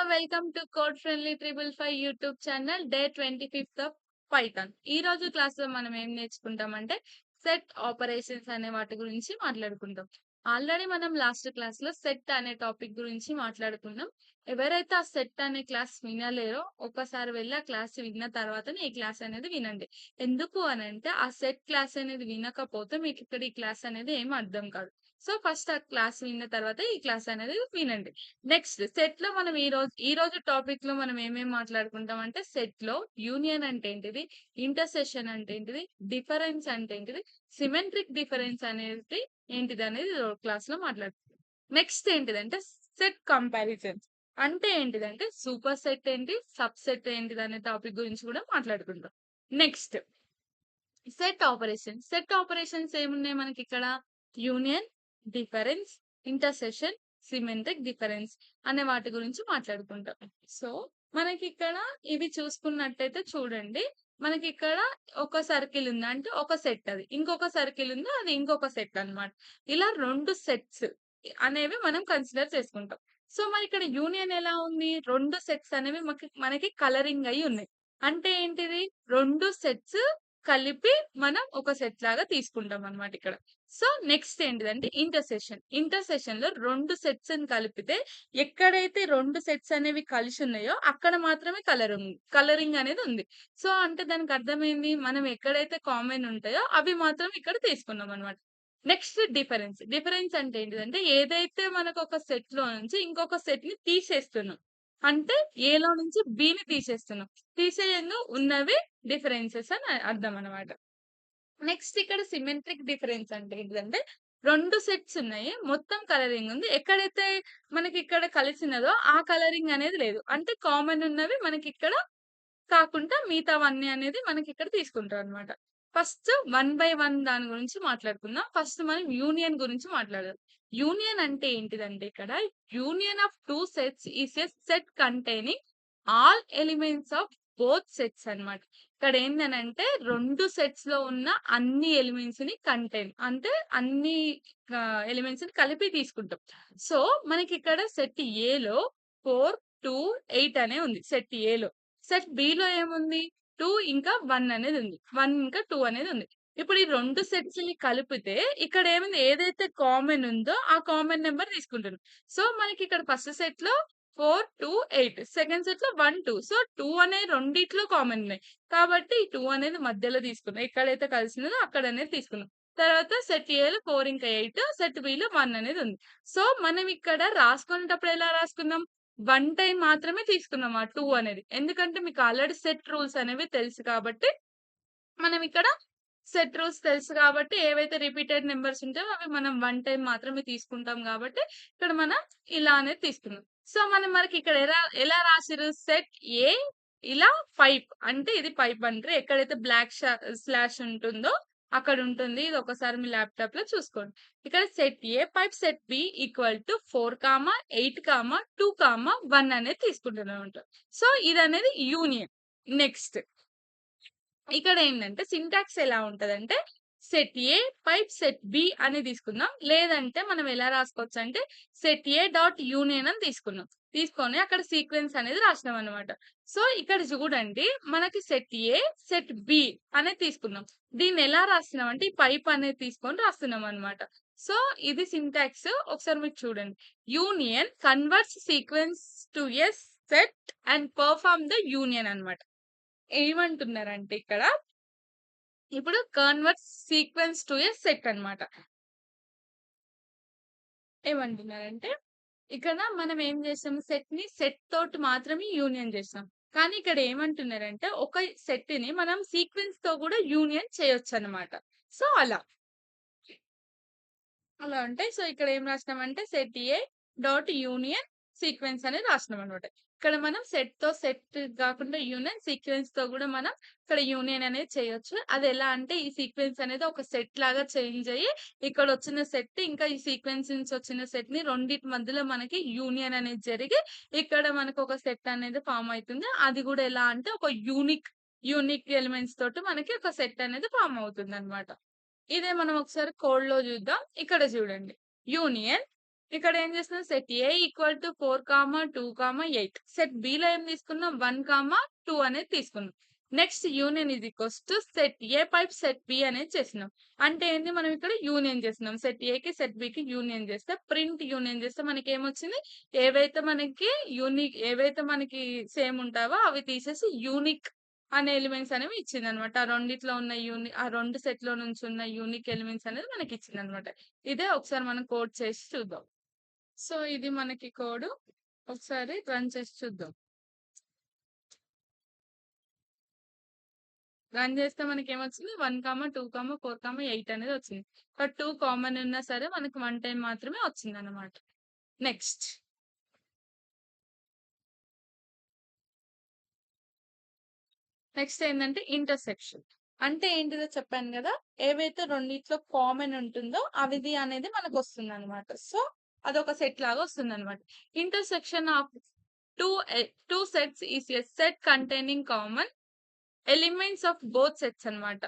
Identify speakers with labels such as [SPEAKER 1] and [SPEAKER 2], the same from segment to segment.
[SPEAKER 1] Welcome to code friendly 555 YouTube channel day 25th of Python. ఈ రోజు క్లాస్‌లో మనం ఏం నేర్చుకుంటామంటే సెట్ ఆపరేషన్స్ అనే వాటి గురించి మాట్లాడుకుందాం. ఆల్రెడీ మనం లాస్ట్ క్లాస్‌లో సెట్ అనే టాపిక్ గురించి మాట్లాడుకున్నాం. ఎవరైతే ఆ సెట్ అనే క్లాస్ వినలేరో ఒక్కసారి వెళ్లి ఆ క్లాస్ విన్న తర్వాతనే ఈ క్లాస్ అనేది వినండి. ఎందుకు అనంటే ఆ సెట్ క్లాస్ అనేది వినకపోతే మీకు ఇక్కడ ఈ క్లాస్ అనేది ఏమి అర్థం కాదు. సో ఫస్ట్ ఆ క్లాస్ విన్న తర్వాత ఈ క్లాస్ అనేది వినండి. నెక్స్ట్ సెట్‌లో మనం ఈ రోజు టాపిక్‌లో మనం ఏమేం మాట్లాడుకుంటాం అంటే సెట్‌లో యూనియన్ అంటే ఏంటిది? ఇంటర్సెక్షన్ అంటే ఏంటిది? డిఫరెన్స్ అంటే ఏంటిది? సిమెట్రిక్ డిఫరెన్స్ అనేది ఏంటిదనేది క్లాస్‌లో మాట్లాడుకుందాం. నెక్స్ట్ ఏంటిదంటే సెట్ కంపారిజన్స్ అంటే ఏంటిదంటే సూపర్ సెట్ ఏంటి? సబ్ సెట్ ఏంటిదనే టాపిక్ గురించి కూడా మాట్లాడుకుందాం. నెక్స్ట్ సెట్ ఆపరేషన్స్ ఏమున్నాయి మనకిక్కడ? Union, difference, intersection, symmetric difference అనే వాటి గురించి మాట్లాడుకుంటాం. సో, మనకిక్కడ ఇవి చూసుకున్నట్టయితే చూడండి. మనకిక్కడ ఒక సర్కిల్ ఉంది. అంటే ఒక సెట్ అది. ఇంకొక సర్కిల్ ఉంది. అది ఇంకొక సెట్ అన్నమాట. ఇలా 2 సెట్స్ అనేవి మనం కన్సిడర్ చేసుకుంటాం. సో, మరిక్కడ యూనియన్ ఎలా ఉంది? 2 సెట్స్ అనేవి మనకి కలరింగ్ అయ్యి ఉన్నాయి. అంటే ఏంటిది? 2 సెట్స్ కలిపి మనం ఒక సెట్ లాగా తీసుకుంటామనమాట ఇక్కడ. సో, నెక్స్ట్ ఏంటిదంటే ఇంటర్సెక్షన్. ఇంటర్సెక్షన్‌లో 2 సెట్స్‌ని కలిపితే ఎక్కడైతే 2 సెట్స్ అనేవి కలిసున్నాయో అక్కడ మాత్రమే కలరింగ్ అనేది ఉంది. సో, అంటే దానికి అర్థమేంది? మనం ఎక్కడైతే కామన్ ఉంటాయో అవి మాత్రం ఇక్కడ తీసుకున్నామనమాట. Next difference. డిఫరెన్స్ అంటే ఏంటిదంటే ఏదైతే మనకొక సెట్‌లో నుంచి ఇంకొక సెట్‌ని తీసేస్తున్నాం. అంటే ఏలో నుంచి బిని తీసేస్తున్నాం. తీసేయంగా ఉన్నవి డిఫరెన్సెస్ అని అర్థం అన్నమాట. నెక్స్ట్ ఇక్కడ సిమెట్రిక్ డిఫరెన్స్ అంటే ఏంటిదంటే 2 సెట్స్ ఉన్నాయి. మొత్తం కలరింగ్ ఉంది. ఎక్కడైతే మనకిక్కడ కలిసినదో ఆ కలరింగ్ అనేది లేదు. అంటే కామన్ ఉన్నవి మనకిక్కడ కాకుండా మిగతావన్నీ అనేది మనకిక్కడ తీసుకుంటామనమాట. ఫస్ట్ వన్ బై వన్ దాని గురించి మాట్లాడుకుందాం. ఫస్ట్ మనం యూనియన్ గురించి మాట్లాడదాం. యూనియన్ అంటే ఏంటిదంటే ఇక్కడ union of 2 sets is a set containing all elements of both sets అన్నమాట. ఇక్కడ ఏందనంటే 2 సెట్స్‌లో ఉన్న అన్ని ఎలిమెంట్స్‌ని అంటే అన్ని ఎలిమెంట్స్‌ని కలిపి తీసుకుంటాం. సో, మనకిక్కడ సెట్ ఏలో 4, 2, 8 అనే ఉంది సెట్ ఏలో. సెట్ బిలో ఏముంది? 2 ఇంకా 1 అనేదుంది. 1 ఇంకా 2 అనేదుంది. ఇప్పుడు ఈ 2 సెట్స్‌ని కలిపితే ఇక్కడేముంది? ఏదైతే కామన్ ఉందో ఆ కామన్ నంబర్ తీసుకుంటున్నాం. సో, మనకిక్కడ ఫస్ట్ సెట్‌లో 4, 2, 8 సెకండ్ సెట్‌లో 1, 2 సో, 2 అనేవి రెండిట్లో కామన్ ఉన్నాయి. కాబట్టి ఈ 2 అనేది మధ్యలో తీసుకున్నాం. ఎక్కడైతే కలిసినదో అక్కడనేది తీసుకున్నాం. తర్వాత సెట్ ఏలో 4 ఇంకా 8 సెట్ బిలో 1 అనేదుంది. సో, మనం ఇక్కడ రాసుకునేటప్పుడు ఎలా రాసుకున్నాం? వన్ టైమ్ మాత్రమే తీసుకున్నాం ఆ 2 అనేది. ఎందుకంటే మీకు ఆల్రెడీ సెట్ రూల్స్ అనేవి తెలుసు కాబట్టి, మనం ఇక్కడ సెట్ రూల్స్ తెలుసు కాబట్టి ఏవైతే రిపీటెడ్ నంబర్స్ ఉంటాయో అవి మనం వన్ టైమ్ మాత్రమే తీసుకుంటాం కాబట్టి, ఇక్కడ మనం ఇలా అనేది తీసుకున్నాం. సో, మనకిక్కడ ఎలా ఎలా రాసిర్రు? సెట్ ఏ ఇలా పైప్ అంటే ఇది పైప్ అంటారు. ఎక్కడైతే బ్లాక్ స్లాష్ ఉంటుందో అక్కడుంటుంది. ఇది ఒకసారి మీ ల్యాప్‌టాప్‌లో చూసుకోండి. ఇక్కడ set A pipe set B equal to 4, 8, 2, 1 అనేది తీసుకుంటున్నామంట. సో, ఇదనేది యూనియన్. నెక్స్ట్ ఇక్కడేంటంటే సింటాక్స్ ఎలా ఉంటదంటే, set A pipe set B అని తీసుకుందాం. లేదంటే మనం ఎలా రాసుకోవచ్చంటే, సెట్ ఏ డాట్ యూనియన్ అని తీసుకున్నాం. తీసుకొని అక్కడ సీక్వెన్స్ అనేది రాసినామనమాట. సో, ఇక్కడ చూడండి మనకి సెట్ ఏ, సెట్ బి అనేది తీసుకున్నాం. దీన్నెలా రాస్తున్నామంటే, ఈ పైప్ అనేది తీసుకొని రాస్తున్నామనమాట. సో, ఇది సింటాక్స్. ఒకసారి మీరు చూడండి. Union converts sequence to a set and perform the union అన్నమాట. ఏమంటున్నారంటే ఇక్కడ, ఇప్పుడు convert sequence to a set అన్నమాట. ఏమంటున్నారంటే, ఇక్కడ మనం ఏం చేసాం సెట్‌ని సెట్ తోటి మాత్రమే యూనియన్ చేసాం. కానీ ఇక్కడ ఏమంటున్నారంటే, ఒక సెట్‌ని మనం సీక్వెన్స్‌తో కూడా యూనియన్ చేయొచ్చన్నమాట. సో, అలా ఉంటాయి. సో, ఇక్కడ ఏం రాసినామంటే set A dot union sequence అనేది రాసినామనమాట. ఇక్కడ మనం సెట్ గాకుండా యూనియన్ సీక్వెన్స్‌తో గూడా మనం ఇక్కడ యూనియన్ అనేది చేయొచ్చు. అదెలా అంటే ఈ సీక్వెన్స్ అనేది ఒక సెట్ లాగా చేంజ్ అయ్యి ఇక్కడొచ్చిన సెట్ ఇంకా ఈ సీక్వెన్స్ నుంచి వచ్చిన సెట్‌ని రెండిటి మధ్యలో మనకి యూనియన్ అనేది జరిగి ఇక్కడ మనకొక సెట్ అనేది ఫార్మ్ అయితుంది. అది గూడా ఎలా అంటే ఒక యూనిక్ ఎలిమెంట్స్ తోటి మనకి ఒక సెట్ అనేది ఫార్మ్ అవుతుందనమాట. ఇదే మనం ఒకసారి కోడ్‌లో చూద్దాం. ఇక్కడ చూడండి. యూనియన్ ఇక్కడ ఏం చేస్తున్నాం set A equal to 4, 2, 8. Set బిలో ఏం తీసుకున్నాం 1, 2 అనేది తీసుకున్నాం. Next union is equals to set A pipe set B అనేది చేసినాం. అంటే ఏంది మనం ఇక్కడ యూనియన్ చేస్తున్నాం. సెట్ ఏకి సెట్ బికి యూనియన్ చేస్తే ప్రింట్ యూనియన్ చేస్తే మనకి ఏమొచ్చింది ఏవైతే మనకి ఏవైతే మనకి సేమ్ ఉంటావో అవి తీసేసి యూనిక్ అనే ఎలిమెంట్స్ అనేవి ఇచ్చిందనమాట. ఆ రెండిట్లో ఉన్న ఆ 2 సెట్‌లో నుంచి ఉన్న యూనిక్ ఎలిమెంట్స్ అనేది మనకి ఇచ్చిందనమాట. ఇదే ఒకసారి మనం కోడ్ చేసి చూద్దాం. సో, ఇది మనకి కోడ్. ఒకసారి రన్ చేసి చూద్దాం. రన్ చేస్తే మనకేమొచ్చింది 1, 2, 4, 8 అనేది వచ్చింది. బట్ 2 కామన్ ఉన్నా సరే మనకి 1 టైమ్ మాత్రమే వచ్చిందనమాట. నెక్స్ట్. నెక్స్ట్ ఏందంటే ఇంటర్సెక్షన్. అంటే ఏంటిదో చెప్పాను గదా! ఏవైతే రెండిట్లో కామన్ ఉంటుందో అవిది అనేది మనకొస్తుందనమాట. సో, అదొక సెట్ లాగా వస్తుందనమాట. Intersection of 2 sets is a set containing common elements of both sets అన్నమాట.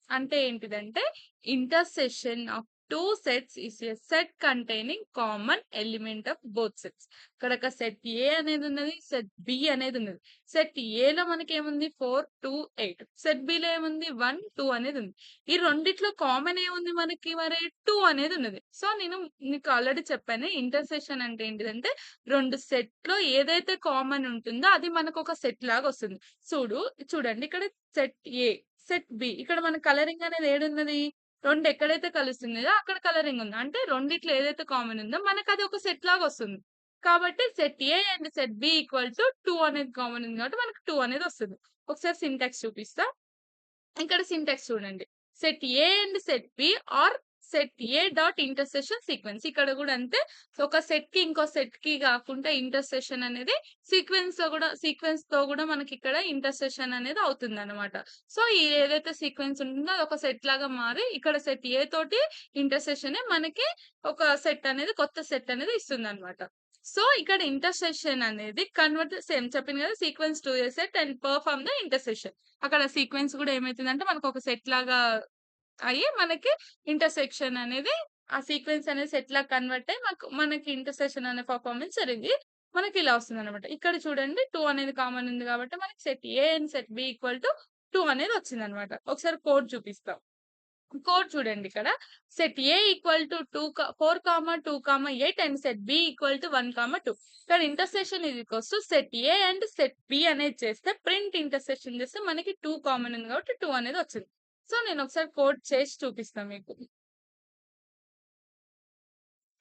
[SPEAKER 1] అంటే ఏంటిదంటే intersection of 2 sets is a set containing common element of both sets. ఇక్కడ ఒక సెట్ ఏ అనేది ఉన్నది. సెట్ బి అనేది ఉన్నది. సెట్ ఏలో మనకేముంది 4, 2, 8. సెట్ బిలో ఏముంది 1, 2 అనేది ఉంది. ఈ రెండిట్లో కామన్ ఏముంది మనకి మరి 2 అనేది ఉన్నది. సో నేను నీకు ఆల్రెడీ చెప్పాను ఇంటర్సెక్షన్ అంటే ఏంటిదంటే 2 సెట్‌లో ఏదైతే కామన్ ఉంటుందో అది మనకొక సెట్ లాగా వస్తుంది. చూడండి ఇక్కడ సెట్ ఏ, సెట్ బి. ఇక్కడ మన కలరింగ్ అనేది ఏడున్నది? 2 ఎక్కడైతే కలుస్తున్నదో అక్కడ కలరింగ్ ఉంది. అంటే రెండిట్లో ఏదైతే కామన్ ఉందో మనకది ఒక సెట్ లాగా వస్తుంది. కాబట్టి set A and set B equal to 2 అనేది కామన్ ఉంది కాబట్టి మనకు 2 అనేది వస్తది. ఒకసారి సింటాక్స్ చూపిస్తా. ఇక్కడ సింటాక్స్ చూడండి. Set A and set B or set A dot intersection sequence. ఇక్కడ కూడా అంతే. ఒక సెట్‌కి ఇంకో సెట్‌కి కాకుండా ఇంటర్సెక్షన్ అనేది సీక్వెన్స్‌తో కూడా మనకి ఇక్కడ ఇంటర్సెక్షన్ అనేది అవుతుందన్నమాట. సో, ఈ ఏదైతే సీక్వెన్స్ ఉంటుందో అదొక సెట్ లాగా మారి ఇక్కడ సెట్ ఏ తోటి ఇంటర్సెక్షనే మనకి ఒక సెట్ అనేది కొత్త సెట్ అనేది ఇస్తుందన్నమాట. సో, ఇక్కడ ఇంటర్సెక్షన్ అనేది కన్వర్ట్ సేమ్ చెప్పాను కదా! Sequence to a set and perform the intersection. అక్కడ సీక్వెన్స్ కూడా ఏమైతుందంటే మనకొక సెట్ లాగా అయ్యి మనకి ఇంటర్సెక్షన్ అనేది ఆ సీక్వెన్స్ అనేది సెట్‌లాగా కన్వర్ట్ అయ్యి మనకి ఇంటర్సెక్షన్ అనే పెర్ఫార్మన్స్ జరిగి మనకి ఇలా వస్తుందన్నమాట. ఇక్కడ చూడండి 2 అనేది కామన్ ఉంది కాబట్టి మనకి set A and set B equal to 2 అనేది వచ్చిందన్నమాట. ఒకసారి కోడ్ చూపిస్తా. కోడ్ చూడండి ఇక్కడ. Set A equal to 4, 2, 8 and set B equal to 1, 2. ఇక్కడ intersection is equals to set A and set B అనేది చేస్తే ప్రింట్ ఇంటర్సెక్షన్ చేస్తే మనకి 2 కామన్ ఉంది కాబట్టి 2 అనేది వచ్చింది. సో, నేను ఒకసారి కోడ్ చేసి చూపిస్తా మీకు.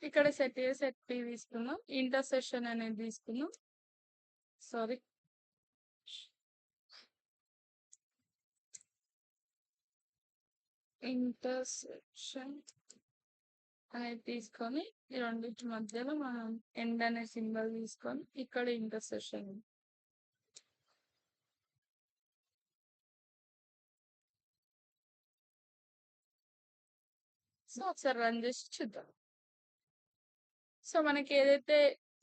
[SPEAKER 1] ఇక్కడ సెట్ ఏ, సెట్ బి తీసుకున్నాం. ఇంటర్సెక్షన్ అనేది తీసుకున్నాం. సారీ. ఇంటర్సెక్షన్ అనేది తీసుకొని ఈ రెండిటి మధ్యలో మనం ఎండ్ అనే సింబల్ తీసుకొని ఇక్కడ ఇంటర్సెక్షన్ సో ఒకసారి రన్ చేసి చూద్దాం. సో మనకి ఏదైతే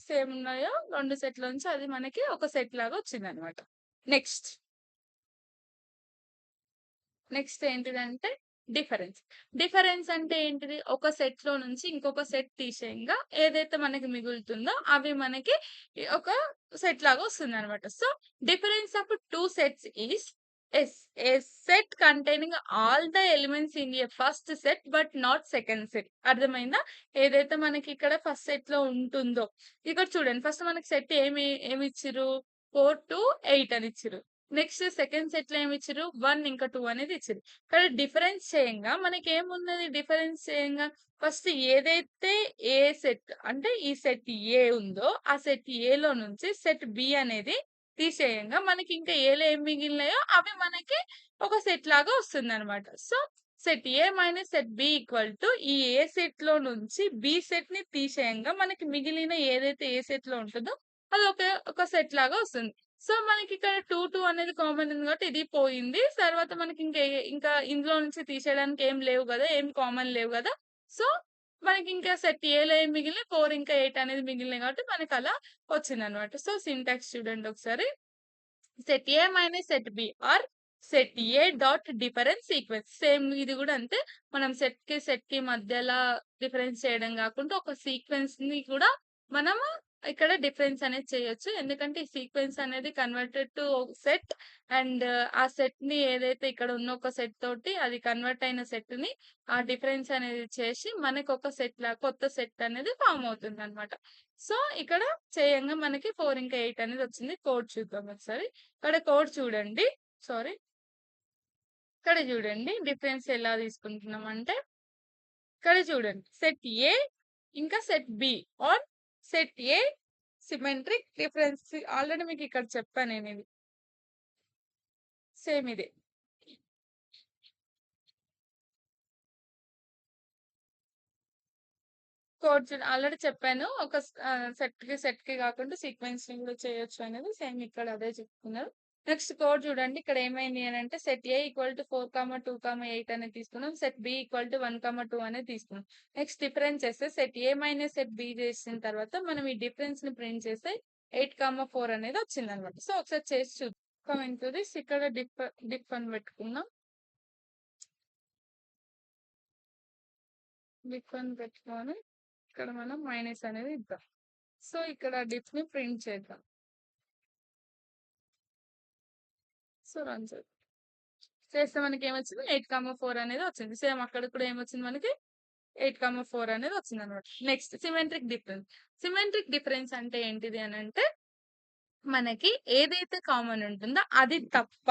[SPEAKER 1] సేమ్ ఉన్నాయో 2 సెట్ల నుంచి అది మనకి ఒక సెట్ లాగా వచ్చిందనమాట. నెక్స్ట్ నెక్స్ట్ ఏంటిదంటే డిఫరెన్స్. డిఫరెన్స్ అంటే ఏంటిది? ఒక సెట్‌లో నుంచి ఇంకొక సెట్ తీసేయంగా ఏదైతే మనకి మిగులుతుందో అవి మనకి ఒక సెట్ లాగా వస్తుందనమాట. So, difference of 2 sets is a set containing all the elements in a first set but not second set. అర్థమైందా? ఏదైతే మనకి ఇక్కడ ఫస్ట్ సెట్‌లో ఉంటుందో ఇక్కడ చూడండి ఫస్ట్ మనకి సెట్ ఏమిచ్చిర్రు? 4-8 అని ఇచ్చిర్రు. నెక్స్ట్ సెకండ్ సెట్‌లో ఏమిచ్చిర్రు? 1 ఇంకా 2 అనేది ఇచ్చిర్రు. ఇక్కడ డిఫరెన్స్ చేయంగా మనకేమున్నది డిఫరెన్స్ చేయంగా ఫస్ట్ ఏదైతే ఏ సెట్ అంటే ఈ సెట్ ఏ ఉందో ఆ సెట్ ఏలో నుంచి సెట్ బి అనేది తీసేయంగా మనకి ఇంకా ఏలో ఏం మిగిలినాయో అవి మనకి ఒక సెట్ లాగా వస్తుందన్నమాట. So, set A minus set B equal to ఈ ఏ సెట్‌లో నుంచి బి సెట్‌ని తీసేయంగా మనకి మిగిలిన ఏదైతే ఏ సెట్‌లో ఉంటుందో అది ఒక సెట్ లాగా వస్తుంది. సో, మనకిక్కడ 2, 2 అనేది కామన్ ఉంది కాబట్టి ఇది పోయింది. తర్వాత మనకి ఇంకా ఇందులో నుంచి తీసేయడానికి ఏం లేవు గదా! ఏం కామన్ లేవు గదా! సో, మనకింకా సెట్ ఏలో ఏం మిగిలినాయి 4 ఇంకా 8 అనేది మిగిలినాయి కాబట్టి మనకలా వచ్చిందనమాట. సో, సింటాక్స్ చూడండి ఒకసారి. Set A minus set B or set A dot difference sequence. Same ఇది కూడా అంతే. మనం సెట్ కి మధ్యలో డిఫరెన్స్ చేయడం కాకుండా ఒక సీక్వెన్స్ ని కూడా మనము ఇక్కడ డిఫరెన్స్ అనేది చేయొచ్చు. ఎందుకంటే ఈ సీక్వెన్స్ అనేది కన్వర్టెడ్ టు సెట్ అండ్ ఆ సెట్ ని ఏదైతే ఇక్కడ ఉన్న ఒక సెట్ తోటి అది కన్వర్ట్ అయిన సెట్ ని ఆ డిఫరెన్స్ అనేది చేసి మనకి ఒక సెట్ లా కొత్త సెట్ అనేది ఫామ్ అవుతుంది అనమాట. సో ఇక్కడ చేయంగా మనకి 4 ఇంకా 8 అనేది వచ్చింది. కోడ్ చూద్దాం ఒకసారి. ఇక్కడ కోడ్ చూడండి. సారీ, ఇక్కడ చూడండి డిఫరెన్స్ ఎలా తీసుకుంటున్నాం అంటే, ఇక్కడ చూడండి సెట్ ఏ ఇంకా set B or set A symmetric difference. Already మీకు ఇక్కడ చెప్పాను నేను ఇది. సేమ్ ఇదే. కోడ్ ఆల్రెడీ చెప్పాను. ఒక సెట్ కి కాకుండా సీక్వెన్స్ కూడా చేయొచ్చు అనేది. సేమ్ ఇక్కడ అదే చెప్తున్నారు. నెక్స్ట్ కోడ్ చూడండి. ఇక్కడ ఏమైంది అని అంటే సెట్ ఏ ఈక్వల్ టు 4,2,8 అనేది తీసుకున్నాం. సెట్ బి ఈక్వల్ టు 1,2 అనేది తీసుకున్నాం. నెక్స్ట్ డిఫరెన్స్ చేస్తే set A minus set B చేసిన తర్వాత మనం ఈ డిఫరెన్స్ ని ప్రింట్ చేస్తే 8,4 అనేది వచ్చింది అనమాట. సో ఒకసారి చేసి చూద్దాం. కమింగ్ టు దిస్, ఇక్కడ డిఫ్ అని పెట్టుకున్నాం. డిఫ్ అని పెట్టుకొని ఇక్కడ మనం మైనస్ అనేది ఇద్దాం. సో ఇక్కడ డిఫ్ ని ప్రింట్ చేద్దాం. సో రన్ చేస్తే మనకి ఏమొచ్చింది 8,4 అనేది వచ్చింది. సేమ్ అక్కడ కూడా ఏమొచ్చింది మనకి 8,4 అనేది వచ్చింది అనమాట. Next symmetric difference. Symmetric difference అంటే ఏంటిది అని అంటే మనకి ఏదైతే కామన్ ఉంటుందో అది తప్ప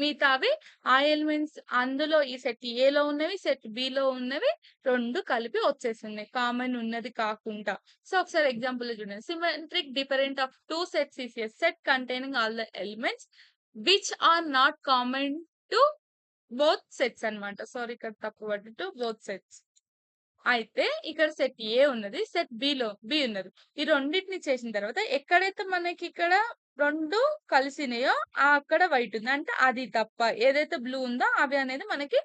[SPEAKER 1] మిగతావి ఆ ఎలిమెంట్స్ అందులో ఈ సెట్ ఏలో ఉన్నవి సెట్ బిలో ఉన్నవి రెండు కలిపి వచ్చేస్తున్నాయి కామన్ ఉన్నది కాకుండా. సో ఒకసారి ఎగ్జాంపుల్ చూడండి. Symmetric different of two sets is a set containing all the elements which are not common to both sets అన్నమాట. సారీ, ఇక్కడ తప్పు పడ్డ టు బోత్ సెట్స్. అయితే ఇక్కడ సెట్ ఏ ఉన్నది, సెట్ బి ఉన్నది. ఈ రెండింటిని చేసిన తర్వాత ఎక్కడైతే మనకి ఇక్కడ రెండు కలిసినాయో అక్కడ వైట్ ఉంది. అంటే అది తప్ప ఏదైతే బ్లూ ఉందో అవి అనేది మనకి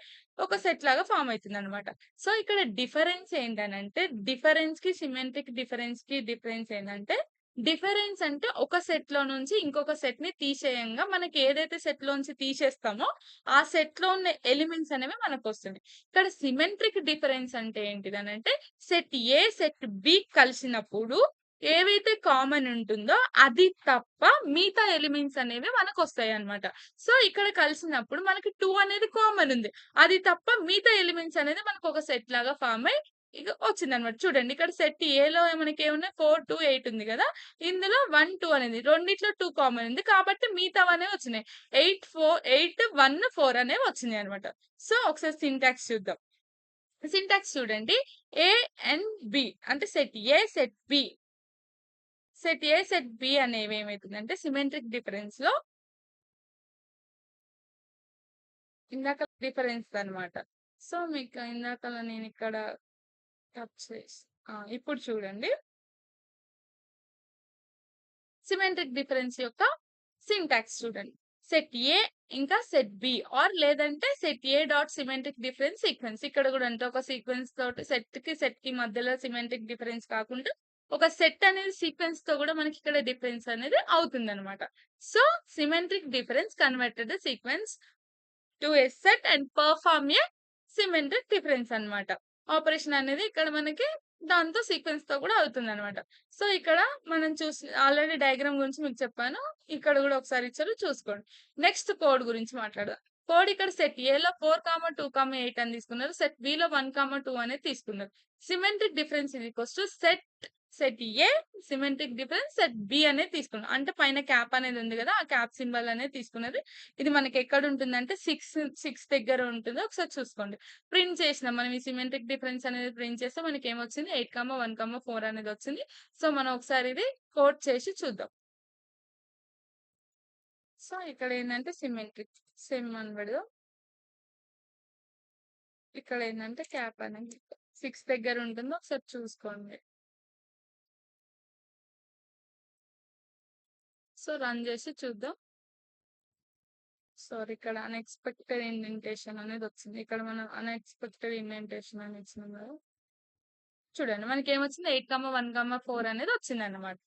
[SPEAKER 1] ఒక సెట్ లాగా ఫామ్ అవుతుంది అనమాట. సో ఇక్కడ డిఫరెన్స్ ఏంటనంటే డిఫరెన్స్ కి సిమెట్రిక్ డిఫరెన్స్ ఏంటంటే డిఫరెన్స్ అంటే ఒక సెట్ లో నుంచి ఇంకొక సెట్ ని తీసేయంగా మనకి ఏదైతే సెట్ లోంచి తీసేస్తామో ఆ సెట్ లో ఉన్న ఎలిమెంట్స్ అనేవి మనకు వస్తుంది. ఇక్కడ సిమెట్రిక్ డిఫరెన్స్ అంటే ఏంటిదనంటే సెట్ ఏ సెట్ బి కలిసినప్పుడు ఏవైతే కామన్ ఉంటుందో అది తప్ప మిగతా ఎలిమెంట్స్ అనేవి మనకు వస్తాయి అన్నమాట. సో ఇక్కడ కలిసినప్పుడు మనకి 2 అనేది కామన్ ఉంది. అది తప్ప మిగతా ఎలిమెంట్స్ అనేది మనకు ఒక సెట్ లాగా ఫామ్ అయ్యి ఇక వచ్చిందనమాట. చూడండి ఇక్కడ సెట్ ఏలో మనకి ఏమున్నాయి 4, 2, 8 ఉంది కదా. ఇందులో 1, 2 అనేది రెండిట్లో 2 కామన్ ఉంది కాబట్టి మిగతావనేవి వచ్చినాయి. 8, 4, 8, 1, 4 అనేవి వచ్చినాయి అనమాట. సో ఒకసారి సింటాక్స్ చూద్దాం. సింటాక్స్ చూడండి. ఏ అండ్ బి అంటే సెట్ ఏ సెట్ బి అనేవి ఏమవుతుందంటే సిమెట్రిక్ డిఫరెన్స్ లో ఇందాక డిఫరెన్స్ అన్నమాట. సో మీకు ఇందాక నేను ఇక్కడ టచ్ చేసి ఇప్పుడు చూడండి సిమెట్రిక్ డిఫరెన్స్ యొక్క సింటాక్స్ చూడండి. సెట్ ఏ ఇంకా సెట్ బి ఆర్ లేదంటే set A dot symmetric difference sequence. ఇక్కడ కూడా అంటే ఒక సీక్వెన్స్ తోటి సెట్ కి మధ్యలో సిమెట్రిక్ డిఫరెన్స్ కాకుండా ఒక సెట్ అనేది సీక్వెన్స్ తో కూడా మనకి ఇక్కడ డిఫరెన్స్ అనేది అవుతుంది అనమాట. So symmetric difference converted sequence to a set and perform A symmetric difference అన్నమాట. ఆపరేషన్ అనేది ఇక్కడ మనకి దాంతో సీక్వెన్స్ తో కూడా అవుతుంది అనమాట. సో ఇక్కడ మనం చూసి ఆల్రెడీ డయాగ్రామ్ గురించి మీకు చెప్పాను. ఇక్కడ కూడా ఒకసారి ఇచ్చారు చూసుకోండి. నెక్స్ట్ కోడ్ గురించి మాట్లాడదాం. కోడ్ ఇక్కడ సెట్ ఏలో 4,2,8 అని తీసుకున్నారు. సెట్ బిలో 1,2 అనేది తీసుకున్నారు. సిమెట్రిక్ డిఫరెన్స్ ఇది equals to set A symmetric difference set B అనేది తీసుకున్నాం. అంటే పైన క్యాప్ అనేది ఉంది కదా, ఆ క్యాప్ సింబల్ అనేది తీసుకున్నది. ఇది మనకి ఎక్కడ ఉంటుందంటే 6 దగ్గర ఉంటుంది. ఒకసారి చూసుకోండి. ప్రింట్ చేసినాం మనం ఈ సిమెట్రిక్ డిఫరెన్స్ అనేది ప్రింట్ చేస్తే మనకి ఏమొచ్చింది 8,1,4 అనేది వచ్చింది. సో మనం ఒకసారి ఇది కోడ్ చేసి చూద్దాం. సో ఇక్కడ ఏంటంటే సిమెట్రిక్ సేమ్ అని పెడదాం. ఇక్కడ ఏంటంటే క్యాప్ అనేది 6 దగ్గర ఉంటుందో ఒకసారి చూసుకోండి. సో రన్ చేసి చూద్దాం. సారీ, ఇక్కడ అన్ఎక్స్పెక్టెడ్ ఇండెంటేషన్ అనేది వచ్చింది. ఇక్కడ మనం అన్ఎక్స్పెక్టెడ్ ఇండెంటేషన్ అని ఇచ్చినాం కదా. చూడండి మనకి ఏమొచ్చింది 8,1,4 అనేది వచ్చింది అన్నమాట.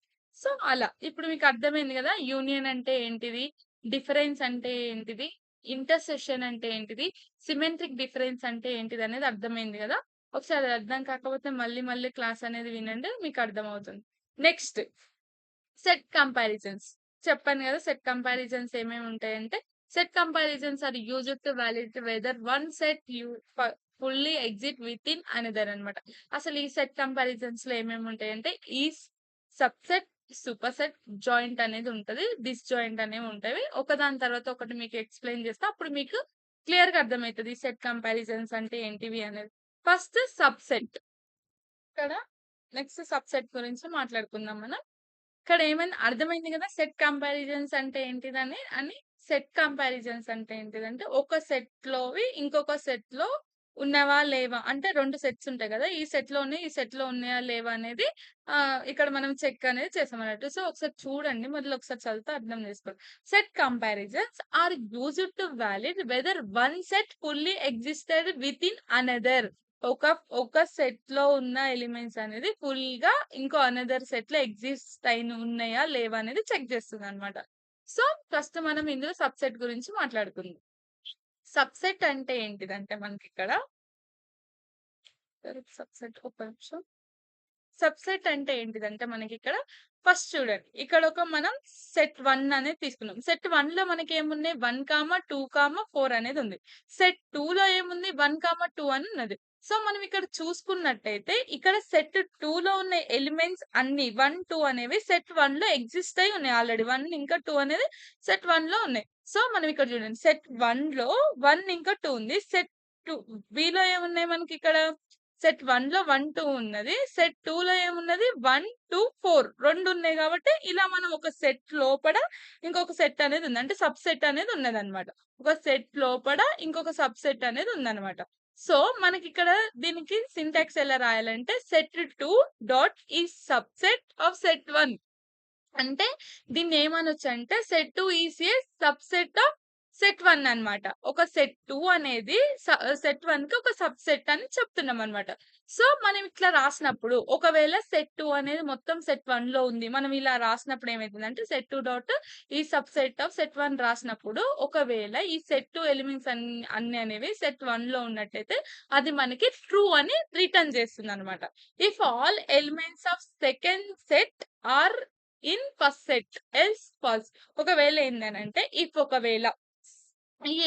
[SPEAKER 1] సో అలా ఇప్పుడు మీకు అర్థమైంది కదా యూనియన్ అంటే ఏంటిది, డిఫరెన్స్ అంటే ఏంటిది, ఇంటర్సెక్షన్ అంటే ఏంటిది? సిమెట్రిక్ డిఫరెన్స్ అంటే ఏంటిదనేది అర్థమైంది గదా! ఒకసారి అది అర్థం కాకపోతే మళ్ళీ మళ్ళీ క్లాస్ అనేది వినండి మీకు అర్థమవుతుంది. Next set comparisons. చెప్పాను గదా! సెట్ కంపారిజన్స్ ఏమేమి ఉంటాయంటే, set comparisons are used to validate whether one set fully exit within another అన్నమాట. అసలు ఈ సెట్ కంపారిజన్స్‌లో ఏమేమి ఉంటాయంటే, సబ్‌సెట్, సూపర్ సెట్, జాయింట్ అనేది ఉంటది. డిస్‌జాయింట్ అనేవి ఉంటవి. ఒకదాని తర్వాత ఒకటి మీకు ఎక్స్‌ప్లెయిన్ చేస్తా. అప్పుడు మీకు క్లియర్‌గా అర్థమైతది. ఈ సెట్ కంపారిజన్స్ అంటే ఏంటివి అనేది. First subset. ఇక్కడ నెక్స్ట్ సబ్‌సెట్ గురించి మాట్లాడుకుందాం మనం. ఇక్కడ ఏమైంది అర్థమైంది గదా! సెట్ కంపారిజన్స్ అంటే ఏంటిదని అని. సెట్ కంపారిజన్స్ అంటే ఏంటిదంటే, ఒక సెట్‌లోవి ఇంకొక సెట్‌లో ఉన్నవా? లేవా? అంటే 2 సెట్స్ ఉంటాయి గదా! ఈ సెట్‌లో ఉన్నాయి, ఈ సెట్‌లో ఉన్నాయా? లేవా? అనేది ఇక్కడ మనం చెక్ అనేది చేసామన్నట్టు. సో, ఒకసారి చూడండి. మళ్ళీ ఒకసారి చదివితే అర్థం చేసుకోండి. Set comparisons are used to valid whether one set fully existed within another. ఒక ఒక సెట్‌లో ఉన్న ఎలిమెంట్స్ అనేది ఫుల్‌గా ఇంకో అనదర్ సెట్‌లో ఎగ్జిస్ట్ ఉన్నాయా? లేవా? అనేది చెక్ చేస్తదనమాట. సో, ఫస్ట్ మనం ఇందులో సబ్‌సెట్ గురించి మాట్లాడుకుందాం. సబ్‌సెట్ అంటే ఏంటిదంటే మనకిక్కడ సబ్‌సెట్ ఒక్క నిమిషం. సబ్‌సెట్ అంటే ఏంటిదంటే మనకిక్కడ ఫస్ట్ చూడండి. ఇక్కడ మనం సెట్ 1 అనేది తీసుకున్నాం. సెట్ 1లో మనకేమున్నాయి 1, 2, 4 అనేదుంది. సెట్ 2లో ఏముంది 1, 2 అని ఉన్నది. సో, మనం ఇక్కడ చూసుకున్నట్టయితే ఇక్కడ సెట్ 2లో ఉన్న ఎలిమెంట్స్ అన్నీ 1, 2 అనేవి సెట్ 1లో ఎగ్జిస్ట్ అయ్యి ఉన్నాయి ఆల్రెడీ. 1 ఇంకా 2 అనేది సెట్ 1లో ఉన్నాయి. సో, మనం ఇక్కడ చూడండి సెట్ 1లో 1 ఇంకా 2 ఉంది. సెట్ 2 బిలో ఏమున్నాయి మనకిక్కడ సెట్ 1లో 1, 2 ఉన్నది. సెట్ 2లో ఏమున్నది 1, 2, 4 2 ఉన్నాయి కాబట్టి ఇలా మనం ఒక సెట్ లోపల ఇంకొక సెట్ అనేది ఉంది. అంటే సబ్‌సెట్ అనేది ఉన్నదన్నమాట. ఒక సెట్ లోపల ఇంకొక సబ్‌సెట్ అనేది ఉందన్నమాట. సో, మనకిక్కడ దీనికి సింటాక్స్ ఎలా రాయాలంటే set 2 dot is subset of set 1. అంటే దీన్నేమనొచ్చంటే set 2 is a subset of set 1 అన్నమాట. ఒక సెట్ 2 అనేది సెట్ 1కి ఒక సబ్‌సెట్ అని చెప్తున్నామన్నమాట. సో, మనం ఇట్లా రాసినప్పుడు ఒకవేళ సెట్ 2 అనేది మొత్తం సెట్ 1లో ఉంది. మనం ఇలా రాసినప్పుడు ఏమైతుందంటే సెట్ 2 డాట్ ఈ సబ్‌సెట్ ఆఫ్ సెట్ 1 రాసినప్పుడు ఒకవేళ ఈ సెట్ 2 ఎలిమెంట్స్ అన్ని అనేవి సెట్ 1లో ఉన్నట్టయితే అది మనకి ట్రూ అని రిటర్న్ చేస్తుందన్నమాట. If all elements of second set are in first set else false. ఒకవేళ ఏందనంటే ఒకవేళ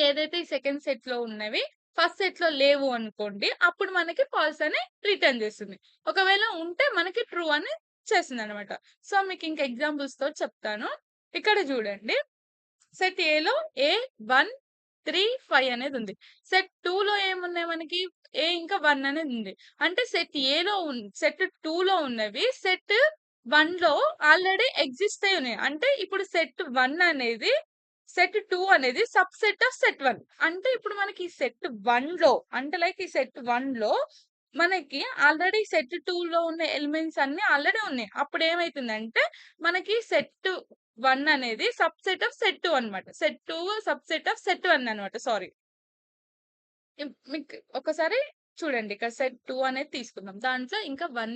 [SPEAKER 1] ఏదైతే ఈ సెకండ్ సెట్‌లో ఉన్నవి ఫస్ట్ సెట్‌లో లేవు అనుకోండి. అప్పుడు మనకి ఫాల్స్ అని రిటర్న్ చేస్తుంది. ఒకవేళ ఉంటే మనకి ట్రూ అని చేస్తుందనమాట. సో, మీకు ఇంక ఎగ్జాంపుల్స్‌తోటి చెప్తాను. ఇక్కడ చూడండి. సెట్ ఏలో ఏ, 1, 3, 5 అనేదుంది. సెట్ 2లో ఏమున్నాయి మనకి? ఏ ఇంకా 1 అనేదుంది. అంటే సెట్ 2లో ఉన్నవి సెట్ 1లో ఆల్రెడీ ఎగ్జిస్ట్ అయ్యి ఉన్నాయి. అంటే ఇప్పుడు సెట్ 1 అనేది సెట్ 2 అనేది సబ్‌సెట్ ఆఫ్ సెట్ 1. అంటే ఇప్పుడు మనకి ఈ సెట్ 1లో అంటే లైక్ ఈ సెట్ 1లో మనకి ఆల్రెడీ సెట్ 2లో ఉన్న ఎలిమెంట్స్ అన్నీ ఆల్రెడీ ఉన్నాయి. అప్పుడేమైతుందంటే మనకి సెట్ 1 అనేది సబ్‌సెట్ ఆఫ్ సెట్ 2 అన్నమాట. సెట్ 2 సబ్‌సెట్ ఆఫ్ సెట్ 1 అన్నమాట. సారీ. మీకు ఒకసారి చూడండి. ఇక్కడ సెట్ 2 అనేది తీసుకుందాం. దాంట్లో ఇంకా 1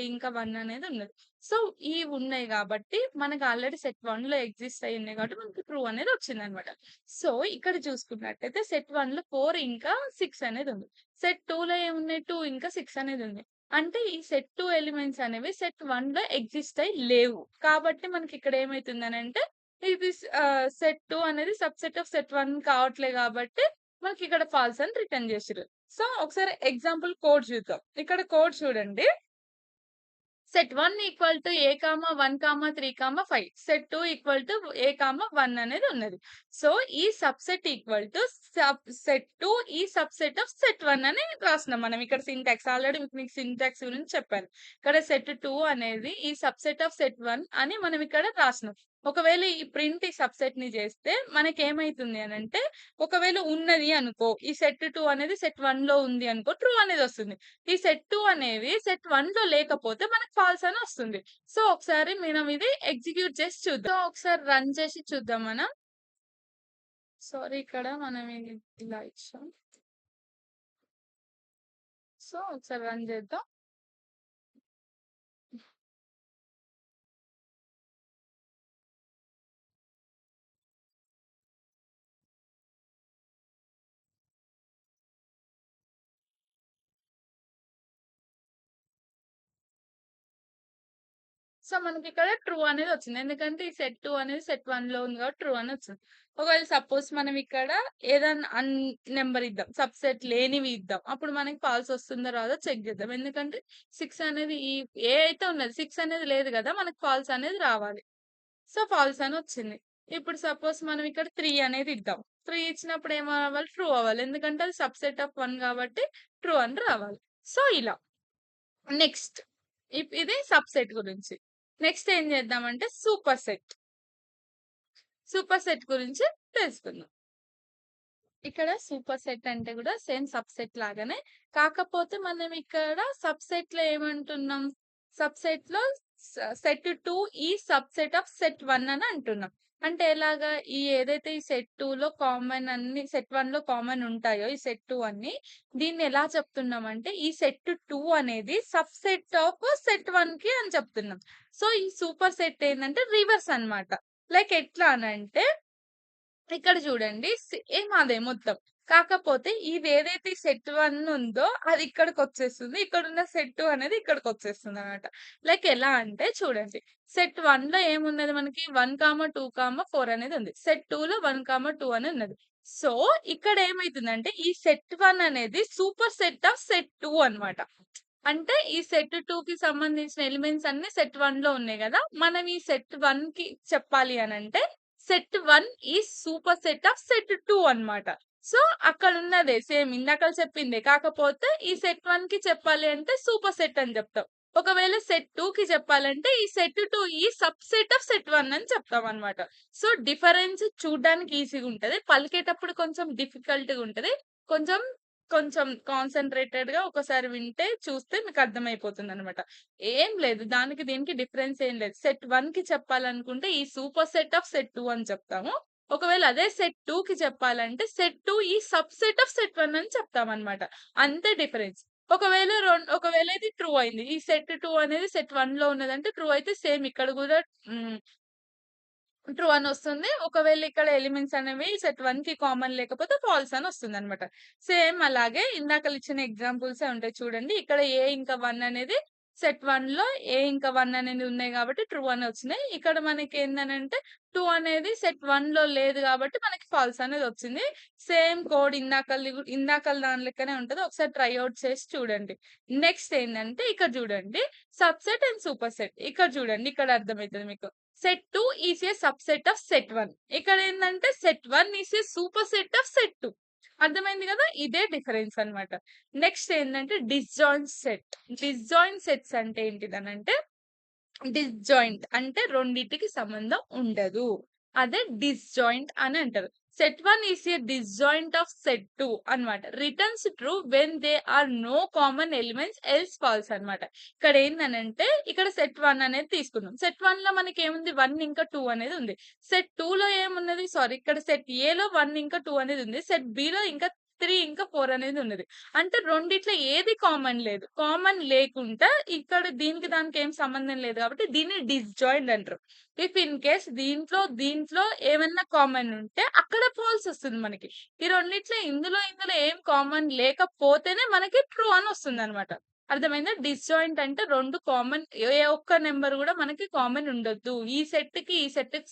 [SPEAKER 1] ఇంకా 1 అనేది ఉన్నది. సో, ఇవి ఉన్నాయి గాబట్టి మనకు ఆల్రెడీ సెట్ 1లో ఎగ్జిస్ట్ అయ్యి ఉన్నాయి కాబట్టి మనకి ట్రూ అనేది వచ్చిందన్నమాట. సో, ఇక్కడ చూసుకున్నట్టయితే సెట్ 1లో 4 ఇంకా 6 అనేది ఉంది. సెట్ 2లో ఏమున్నాయి 2 ఇంకా 6 అనేది ఉంది. అంటే ఈ సెట్ 2 ఎలిమెంట్స్ అనేవి సెట్ 1లో ఎగ్జిస్ట్ అయ్యి లేవు. కాబట్టి మనకి ఇక్కడ ఏమైతుందనంటే సెట్ 2 అనేది సబ్‌సెట్ ఆఫ్ సెట్ 1 కావట్లే గాబట్టి మనకిక్కడ ఫాల్స్ అని రిటర్న్ చేసిర్రు. సో, ఒకసారి ఎగ్జాంపుల్ కోడ్ చూద్దాం. ఇక్కడ కోడ్ చూడండి. Set 1 equal to A, 1, 3, 5. Set 2 equal to A, 1 అనేది ఉన్నది. సో, ఈ సబ్‌సెట్ ఈక్వల్ టు సెట్ 2 ఈ సబ్‌సెట్ ఆఫ్ సెట్ 1 అని రాస్తున్నాం మనం. ఇక్కడ సింటాక్స్ ఆల్రెడీ మీకు సింటాక్స్ గురించి చెప్పాను. ఇక్కడ సెట్ 2 అనేది ఈ సబ్‌సెట్ ఆఫ్ సెట్ 1 అని మనం ఇక్కడ రాసినాం. ఒకవేళ ఈ ప్రింట్ ఈ సబ్‌సెట్‌ని చేస్తే మనకేమైతుంది అనంటే ఒకవేళ ఉన్నది అనుకో, ఈ సెట్ 2 అనేది సెట్ 1లో ఉంది అనుకో ట్రూ అనేదొస్తుంది. ఈ సెట్ 2 అనేవి సెట్ 1లో లేకపోతే మనకు ఫాల్స్ అని వస్తుంది. సో, ఒకసారి మనం ఇది ఎగ్జిక్యూట్ చేసి చూద్దాం. సో, ఒకసారి రన్ చేసి చూద్దాం మనం. సారీ ఇక్కడ మనం ఇది ఇలా ఇచ్చాం. సో, ఒకసారి రన్ చేద్దాం. సో, మనకిక్కడ ట్రూ అనేది వచ్చింది. ఎందుకంటే ఈ సెట్ 2 అనేది సెట్ 1లో ఉంది కాబట్టి ట్రూ అని వచ్చింది. ఒకవేళ సపోజ్ మనం ఇక్కడ ఏదన్నా నంబర్ ఇద్దాం. సబ్‌సెట్ లేనివి ఇద్దాం. అప్పుడు మనకి ఫాల్స్ వస్తుందో రాదో చెక్ చేద్దాం. ఎందుకంటే 6 అనేది ఏ అయితే ఉన్నది 6 అనేది లేదు గదా! మనకు ఫాల్స్ అనేది రావాలి. సో, ఫాల్స్ అని వచ్చింది. ఇప్పుడు సపోజ్ మనం ఇక్కడ 3 అనేది ఇద్దాం. 3 ఇచ్చినప్పుడు ఏమవ్వాలి? ట్రూ అవ్వాలి. ఎందుకంటే అది సబ్‌సెట్ ఆఫ్ 1 కాబట్టి ట్రూ అని రావాలి. సో, ఇలా. నెక్స్ట్ ఇది సబ్‌సెట్ గురించి. నెక్స్ట్ ఏం చేద్దామంటే సూపర్ సెట్. సూపర్ సెట్ గురించి తెలుసుకుందాం. ఇక్కడ సూపర్ సెట్ అంటే కూడా సేమ్ సబ్‌సెట్ లాగానే. కాకపోతే మనం ఇక్కడ సబ్‌సెట్‌లో ఏమంటున్నాం? సబ్‌సెట్‌లో set 2 is subset of set 1 అని అంటున్నాం. అంటే ఎలాగా? ఏదైతే ఈ సెట్ 2లో కామన్ అన్ని సెట్ 1లో కామన్ ఉంటాయో ఈ సెట్ 2 అన్ని దీన్ని ఎలా చెప్తున్నామంటే ఈ సెట్ 2 అనేది సబ్‌సెట్ ఆఫ్ సెట్ 1కి అని చెప్తున్నాం. సో, ఈ సూపర్ సెట్ ఏందంటే రివర్స్ అన్నమాట. లైక్ ఎట్లా అనంటే ఇక్కడ చూడండి సేమ్ అదే మొత్తం. కాకపోతే ఇదేదైతే సెట్ 1 ఉందో అది ఇక్కడికొచ్చేస్తుంది. ఇక్కడున్న సెట్ 2 అనేది ఇక్కడికొచ్చేస్తుందనమాట. లైక్ ఎలా అంటే చూడండి. సెట్ 1లో ఏమున్నది మనకి 1, 2, 4 అనేది ఉంది. సెట్ 2లో 1, 2 అని ఉన్నది. సో, ఇక్కడ ఏమైతుందంటే ఈ సెట్ 1 అనేది సూపర్ సెట్ ఆఫ్ సెట్ 2 అన్నమాట. అంటే ఈ సెట్ 2కి సంబంధించిన ఎలిమెంట్స్ అన్నీ సెట్ 1లో ఉన్నాయి గదా! మనం ఈ సెట్ 1కి చెప్పాలి అనంటే set 1 is super set of set 2 అన్నమాట. సో, అక్కడున్నదే సేమ్ ఇందాకల చెప్పిందే. కాకపోతే ఈ సెట్ 1కి చెప్పాలి అంటే సూపర్ సెట్ అని జెప్తాం. ఒకవేళ సెట్ 2కి చెప్పాలంటే ఈ set 2 is subset of set 1 అని చెప్తామన్నమాట. సో, డిఫరెన్స్ చూడ్డానికి ఈజీగుంటది. పలికేటప్పుడు కొంచెం డిఫికల్ట్‌గా ఉంటది. కొంచెం కొంచెం కాన్సంట్రేటెడ్‌గా ఒకసారి వింటే, చూస్తే మీకు అర్థమైపోతుందనమాట. ఏం లేదు. దానికి దీనికి డిఫరెన్స్ ఏం లేదు. సెట్ 1కి చెప్పాలనుకుంటే ఈ సూపర్ సెట్ ఆఫ్ సెట్ 2 అని చెప్తాము. ఒకవేళ అదే సెట్ 2కి చెప్పాలంటే సెట్ 2 ఈ సబ్‌సెట్ ఆఫ్ సెట్ 1 అని చెప్తామనమాట. అంతే డిఫరెన్స్. ఒకవేళ ఇది ట్రూ అయింది. ఈ సెట్ 2 అనేది సెట్ 1లో ఉన్నదంటే ట్రూ అయితే సేమ్ ఇక్కడ గూడా హ్మ్. ట్రూ అనొస్తుంది. ఒకవేళ ఇక్కడ ఎలిమెంట్స్ అనేవి సెట్ 1కి కామన్ లేకపోతే ఫాల్స్ అనొస్తుందనమాట. సేమ్ అలాగే ఇందాకలిచ్చిన ఎగ్జాంపుల్సే ఉంటాయి చూడండి. ఇక్కడ ఏ ఇంకా 1 అనేది సెట్ 1లో ఏ ఇంకా 1 అనేది ఉన్నాయి గాబట్టి ట్రూ అని వచ్చినాయి. ఇక్కడ మనకేందనంటే 2 అనేది సెట్ 1లో లేదు గాబట్టి మనకి ఫాల్స్ అనేదొచ్చింది. సేమ్ కోడ్ ఇందాకల దాని లెక్కనే ఉంటది. ఒకసారి ట్రై ఔట్ చేసి చూడండి. నెక్స్ట్ ఏందంటే ఇక్కడ చూడండి. Subset and superset. ఇక్కడ చూడండి. ఇక్కడ అర్థమైతది మీకు. Set 2 is a subset of set 1. ఇక్కడేందంటే set 1 is a superset of set 2. అర్థమైంది గదా! ఇదే డిఫరెన్స్ అన్నమాట. నెక్స్ట్ ఏందంటే డిస్‌జాయింట్ సెట్. డిస్‌జాయింట్ సెట్స్ అంటే ఏంటిదనంటే డిస్‌జాయింట్ అంటే రెండిటికి సంబంధం ఉండదు. అదే డిస్‌జాయింట్ అని అంటారు. Set 1 is a disjoint of set 2 అన్నమాట. Returns true when they are no common elements else false అన్నమాట. ఇక్కడేందనంటే ఇక్కడ సెట్ 1 అనేది తీసుకున్నాం. సెట్ 1లో మనకేముంది 1 ఇంకా 2 అనేది ఉంది. సెట్ 2లో ఏమున్నది సారీ ఇక్కడ సెట్ ఏలో 1 ఇంకా 2 అనేది ఉంది. సెట్ బిలో ఇంకా 3 ఇంకా 4 అనేది ఉన్నది. అంటే రెండిట్లో ఏది కామన్ లేదు. కామన్ లేకుండా ఇక్కడ దీనికి దానికి ఏం సంబంధం లేదు కాబట్టి దీన్ని డిస్‌జాయింట్ అంటారు. ఇఫ్ ఇన్ కేస్ దీంట్లో ఏమన్నా కామన్ ఉంటే అక్కడ ఫాల్స్ వస్తుంది మనకి. ఈ రెండిట్లో ఇందులో ఏం కామన్ లేకపోతేనే మనకి ట్రూ అని వస్తుందన్నమాట. అర్థమైందా? డిస్‌జాయింట్ అంటే 2 కామన్ ఏ ఒక్క నంబర్ గూడా మనకి కామన్ ఉండొద్దు. ఈ సెట్‌కి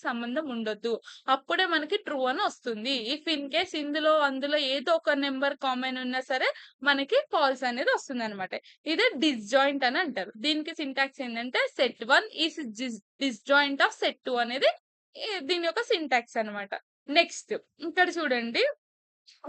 [SPEAKER 1] సంబంధం ఉండొద్దు. అప్పుడే మనకి ట్రూ అని వస్తుంది. ఇఫ్ ఇన్ కేస్ అందులో ఏదో ఒక నంబర్ కామన్ ఉన్నా సరే మనకి ఫాల్స్ అనేది వస్తుందన్నమాట. ఇదే డిస్‌జాయింట్ అని అంటారు. దీనికి సింటాక్స్ ఏందంటే set 1 is disjoint of set 2 అనేది దీని యొక్క సింటాక్స్ అన్నమాట. నెక్స్ట్ ఇక్కడ చూడండి.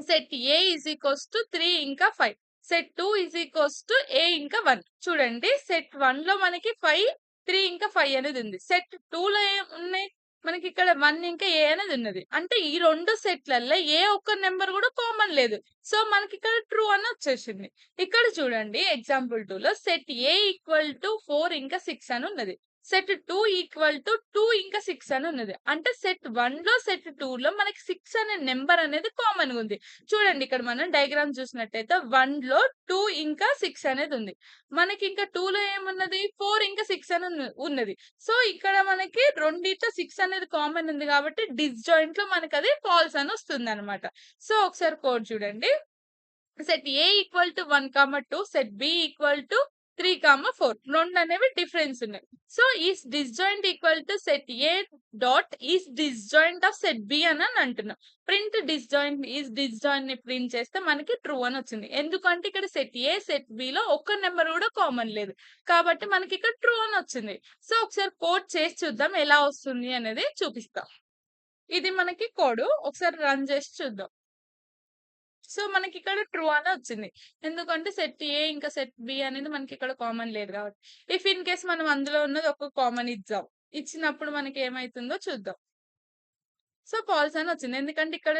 [SPEAKER 1] Set A is equals to 3 ఇంకా 5. సెట్ 2 ఈజ్ ఈక్వల్స్ టు ఏ ఇంకా 1. చూడండి సెట్ 1లో మనకి 5, 3 ఇంకా 5 అనేది ఉంది. సెట్ 2లో ఏమున్నాయి? మనకి ఇక్కడ 1 ఇంకా ఏ అనేది ఉన్నది. అంటే ఈ 2 సెట్‌లల్లో ఏ ఒక్క నంబర్ కూడా కామన్ లేదు. సో, మనకిక్కడ ట్రూ అని వచ్చేసింది. ఇక్కడ చూడండి ఎగ్జాంపుల్ 2లో సెట్ ఏ ఈక్వల్ టు 4 ఇంకా 6 అని ఉన్నది. సెట్ 2 ఈక్వల్ టు 2 ఇంకా 6 అని ఉన్నది. అంటే సెట్ 1లో, సెట్ 2లో మనకి 6 అనే నంబర్ అనేది కామన్‌గా ఉంది. చూడండి ఇక్కడ మనం డయాగ్రామ్ చూసినట్టయితే 1లో 2 ఇంకా 6 అనేది ఉంది. మనకి ఇంకా 2లో ఏమున్నది 4 ఇంకా 6 అని ఉన్నది. సో, ఇక్కడ మనకి రెండిట్లో 6 అనేది కామన్ ఉంది కాబట్టి డిస్‌జాయింట్‌లో మనకది ఫాల్స్ అని వస్తుందన్నమాట. సో, ఒకసారి కోడ్ చూడండి. Set A equal to 1, 2 set B equal to 3, 4 2 అనేవి డిఫరెన్స్ ఉన్నాయి. So is disjoint equal to set A dot is disjoint of set B అని అంటున్నాం. ప్రింట్ డిస్జాయింట్ ఈస్ డిస్జాయింట్ ని ప్రింట్ చేస్తే మనకి ట్రూ అని వచ్చింది. ఎందుకంటే ఇక్కడ సెట్ ఏ సెట్ బి లో ఒక్క నెంబర్ కూడా కామన్ లేదు, కాబట్టి మనకి ఇక్కడ ట్రూ అని వచ్చింది. సో ఒకసారి కోడ్ చేసి చూద్దాం ఎలా వస్తుంది అనేది చూపిస్తాం. ఇది మనకి కోడ్, ఒకసారి రన్ చేసి చూద్దాం. సో మనకి ఇక్కడ ట్రూ అని వచ్చింది, ఎందుకంటే సెట్ ఏ ఇంకా సెట్ బి అనేది మనకి ఇక్కడ కామన్ లేదు కాబట్టి. ఇఫ్ ఇన్ కేస్ మనం అందులో ఉన్నది ఒక కామన్ ఇద్దాం, ఇచ్చినప్పుడు మనకి ఏమైతుందో చూద్దాం. సో ఫాల్స్ అని వచ్చింది, ఎందుకంటే ఇక్కడ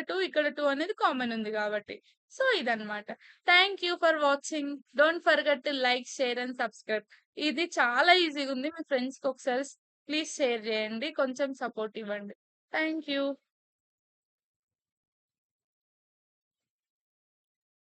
[SPEAKER 1] టూ అనేది కామన్ ఉంది కాబట్టి. సో ఇదన్నమాట. Thank you for watching. Don't forget to like, share and subscribe. ఇది చాలా ఈజీగా ఉంది, మీ ఫ్రెండ్స్కి ఒకసారి ప్లీజ్ షేర్ చేయండి, కొంచెం సపోర్ట్ ఇవ్వండి. Thank you.